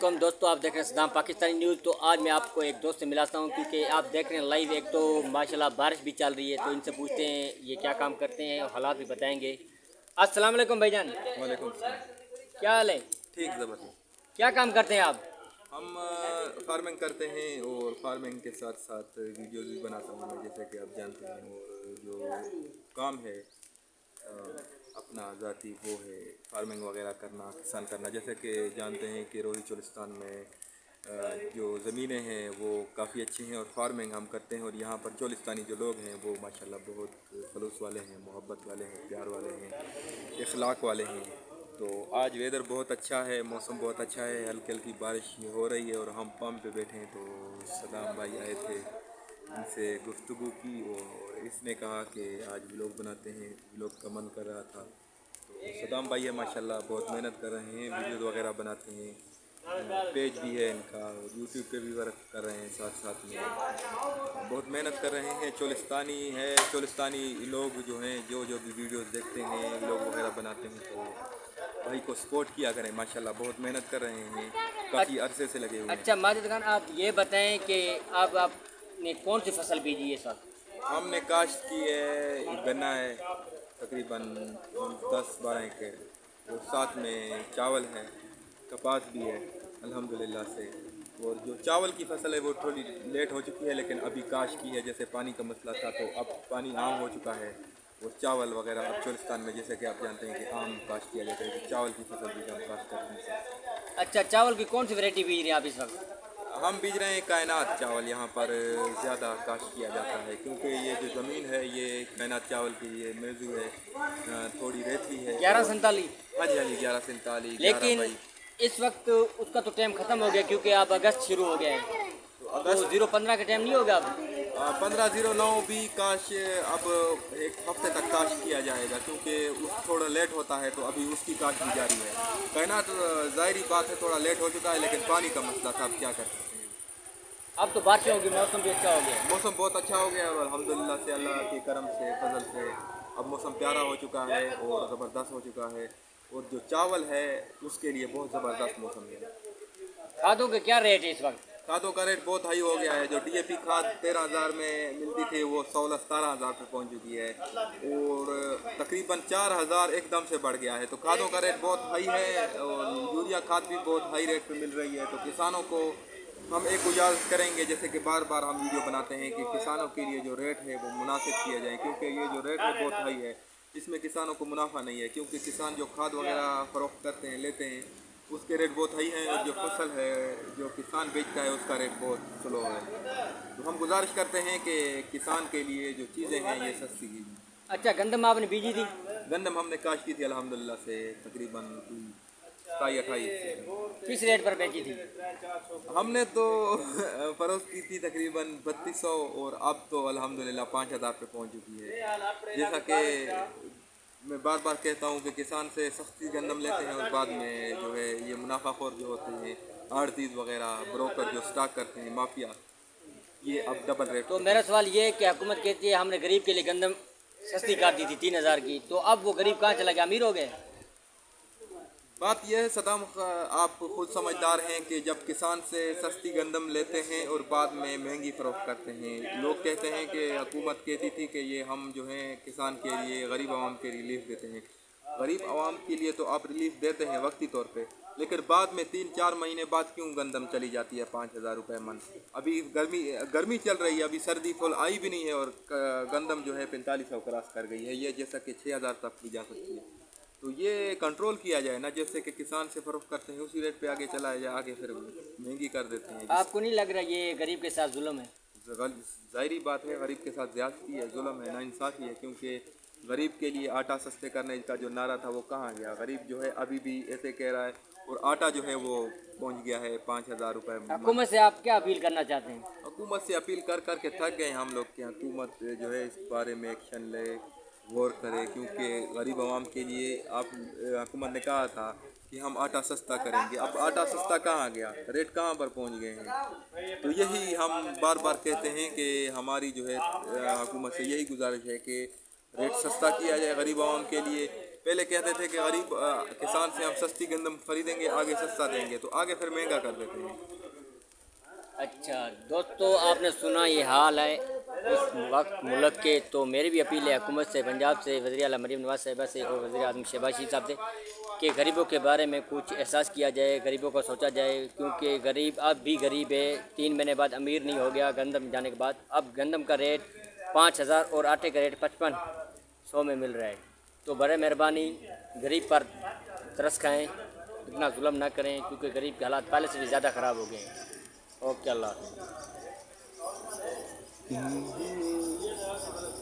वालेकुम दोस्तों, आप देख रहे हैं सदाम पाकिस्तानी न्यूज़। तो आज मैं आपको एक दोस्त से मिलाता हूं क्योंकि आप देख रहे हैं लाइव। एक तो माशाल्लाह बारिश भी चल रही है, तो इनसे पूछते हैं ये क्या काम करते हैं और हालात भी बताएंगे। अस्सलाम वालेकुम भाईजान, वालेकुम सलाम। क्या हाल है? ठीक ज़बरदस्त। क्या काम करते हैं आप? हम फार्मिंग करते हैं और फार्मिंग के साथ साथ वीडियोज़ भी बनाता हूँ मैं, जैसे कि आप जानते हैं। और जो काम है अपना ज़ाती वो है फार्मिंग वगैरह करना, किसान करना। जैसे कि जानते हैं कि रोही चोलिस्तान में जो ज़मीनें हैं वो काफ़ी अच्छी हैं और फार्मिंग हम करते हैं। और यहाँ पर चोलिस्तानी जो लोग हैं वो माशाल्लाह बहुत खलूस वाले हैं, मोहब्बत वाले हैं, प्यार वाले हैं, इखलाक वाले हैं। तो आज वेदर बहुत अच्छा है, मौसम बहुत अच्छा है, हल्की हल्की बारिश हो रही है और हम पंप पे बैठे हैं। तो सदाम भाई आए थे, इनसे गुफ्तगू की और इसने कहा कि आज व्लॉग बनाते हैं, व्लॉग का मन कर रहा था। तो सदाम भाई है माशाल्लाह, बहुत मेहनत कर रहे हैं, वीडियो वगैरह बनाते हैं, पेज भी है इनका और यूट्यूब पे भी वर्क कर रहे हैं साथ साथ में, बहुत मेहनत कर रहे हैं। चोलिस्तानी है, चोलिस्तानी लोग जो हैं जो जो भी वीडियोस देखते हैं, व्लॉग वगैरह बनाते हैं, तो भाई को सपोर्ट किया करें। माशाल्लाह बहुत मेहनत कर रहे हैं, काफ़ी अरसे से लगे हुए हैं। अच्छा माजिद खान, आप ये बताएं कि आपने कौन सी फसल बीजी है इस वक्त? हमने काश्त की है, गन्ना है तकरीबन 10-12 एकड़, और साथ में चावल है, कपास भी है अल्हम्दुलिल्लाह से। और जो चावल की फसल है वो थोड़ी लेट हो चुकी है, लेकिन अभी काश की है। जैसे पानी का मसला था तो अब पानी आम हो चुका है। और चावल वगैरह अब चोलिस्तान में जैसे कि आप जानते हैं कि आम काश्त किया जाता है, तो चावल की फसल भी हम काश्त करते हैं। अच्छा, चावल की कौन सी वैरायटी बीज रहे हैं आप इस वक्त? हम बीज रहे हैं कायनात चावल। यहाँ पर ज़्यादा काश्त किया जाता है क्योंकि ये जो ज़मीन है ये कायनात चावल की ये मौजू है, थोड़ी रेतली है। 1147। हाँ जी, हाँ जी, 1147, लेकिन 11 इस वक्त उसका तो टाइम ख़त्म हो गया क्योंकि अब अगस्त शुरू हो गया है, तो तो अगस्त 015 का टाइम नहीं होगा अब? 1509 भी काश अब एक हफ्ते तक काश किया जाएगा क्योंकि उस थोड़ा लेट होता है, तो अभी उसकी काश भी जारी है। कायनात ज़ाहिरी बात है थोड़ा लेट हो चुका है, लेकिन पानी का मसला था, अब क्या कर सकते हैं। अब तो बारिश होगी, मौसम भी अच्छा हो गया है। मौसम बहुत अच्छा हो गया और अल्हम्दुलिल्लाह से, अल्लाह के करम से, फजल से अब मौसम प्यारा हो चुका है और ज़बरदस्त हो चुका है। और जो चावल है उसके लिए बहुत ज़बरदस्त मौसम है। खादों के क्या रेट है इस वक्त? खादों का रेट बहुत हाई हो गया है। जो डीएपी खाद 13,000 में मिलती थी वो 16-17 हज़ार पर पहुंच चुकी है और तकरीबन 4,000 एकदम से बढ़ गया है। तो खादों का रेट बहुत हाई है और यूरिया खाद भी बहुत हाई रेट पे मिल रही है। तो किसानों को हम एक गुजारिश करेंगे, जैसे कि बार बार हम वीडियो बनाते हैं, कि किसानों के लिए जो रेट है वो मुनासिब किया जाए, क्योंकि ये जो रेट है बहुत हाई है, इसमें किसानों को मुनाफा नहीं है। क्योंकि किसान जो खाद वगैरह फ़रोख्त करते हैं, लेते हैं, उसके रेट बहुत हाई हैं और जो फसल है जो किसान बेचता है उसका रेट बहुत स्लो है। तो हम गुजारिश करते हैं कि किसान के लिए जो चीज़ें हैं ये सस्ती की जाएं। अच्छा, गंदम आपने बीजी थी? गंदम हमने काश की थी अल्हम्दुलिल्लाह से, तकरीबन 27-28। किस रेट पर बेची थी? हमने तो फ़रोख्त की थी तकरीबन 3200 और अब तो अल्हम्दुलिल्लाह 5,000 पे पहुंच चुकी है। जैसा कि मैं बार बार कहता हूँ कि किसान से सस्ती गंदम लेते हैं और बाद में जो है ये मुनाफाखोर जो होते हैं, आड़तीस वगैरह, ब्रोकर जो स्टॉक करते हैं, माफिया, ये अब डबल रेट तो पे मेरा हैं। सवाल ये है कि हुकूमत कहती है हमने गरीब के लिए गंदम सस्ती कर दी थी 3,000 की, तो अब वो गरीब कहाँ चला गया, अमीर हो गए? बात यह है सदाम, आप खुद समझदार हैं कि जब किसान से सस्ती गंदम लेते हैं और बाद में महंगी फ़रोख्त करते हैं, लोग कहते हैं कि हुकूमत कहती थी कि ये हम जो हैं किसान के लिए, गरीब आवाम के रिलीफ देते हैं। गरीब आवाम के लिए तो आप रिलीफ देते हैं वक्ती तौर पे, लेकिन बाद में 3-4 महीने बाद क्यों गंदम चली जाती है 5,000 रुपये मन। अभी गर्मी गर्मी चल रही है, अभी सर्दी फुल आई भी नहीं है और गंदम जो है 4500 क्रॉस कर गई है, ये जैसा कि 6,000 तक की जा सकती है। तो ये कंट्रोल किया जाए ना, जैसे कि किसान से फ़रोख्त करते हैं उसी रेट पे आगे चलाया जाए, आगे फिर महंगी कर देते हैं। आपको नहीं लग रहा ये गरीब के साथ जुल्म है? ज़ाहिरी बात है, गरीब के साथ ज़्यादती है, जुल्म है, नाइंसाफ़ी है। क्योंकि गरीब के लिए आटा सस्ते करने का जो नारा था वो कहाँ गया। गरीब जो है अभी भी ऐसे कह रहा है और आटा जो है वो पहुँच गया है 5,000 रुपये मन। हुकूमत से आप क्या अपील करना चाहते हैं? हुकूमत से अपील कर कर के थक गए हम लोग कि हुकूमत जो है इस बारे में एक्शन ले, गौर करे। क्योंकि गरीब आवाम के लिए आप हुकूमत ने कहा था कि हम आटा सस्ता करेंगे, अब आटा सस्ता कहाँ गया, रेट कहाँ पर पहुंच गए हैं। तो यही हम बार बार कहते हैं कि हमारी जो है हुकूमत से यही गुजारिश है कि रेट सस्ता किया जाए गरीब आवाम के लिए, पहले कहते थे कि गरीब किसान से हम सस्ती गंदम खरीदेंगे, आगे सस्ता देंगे, तो आगे फिर महंगा कर देते हैं। अच्छा दोस्तों, आपने सुना ये हाल है इस वक्त मुल्क के। तो मेरी भी अपील है हुकूमत से, पंजाब से, वज़ीर आला मरीम नवाज़ साहिबा से और वज़ीर आज़म शहबाज शरीफ साहब से कि गरीबों के बारे में कुछ एहसास किया जाए, गरीबों को सोचा जाए, क्योंकि गरीब अब भी गरीब है। 3 महीने बाद अमीर नहीं हो गया गंदम जाने के बाद। अब गंदम का रेट 5,000 और आटे का रेट 5500 में मिल रहा है। तो बड़े मेहरबानी गरीब पर तरस खाएँ, इतना जुल्म ना करें, क्योंकि गरीब के हालात पहले से भी ज़्यादा ख़राब हो गए हैं। ओके, अल्लाह।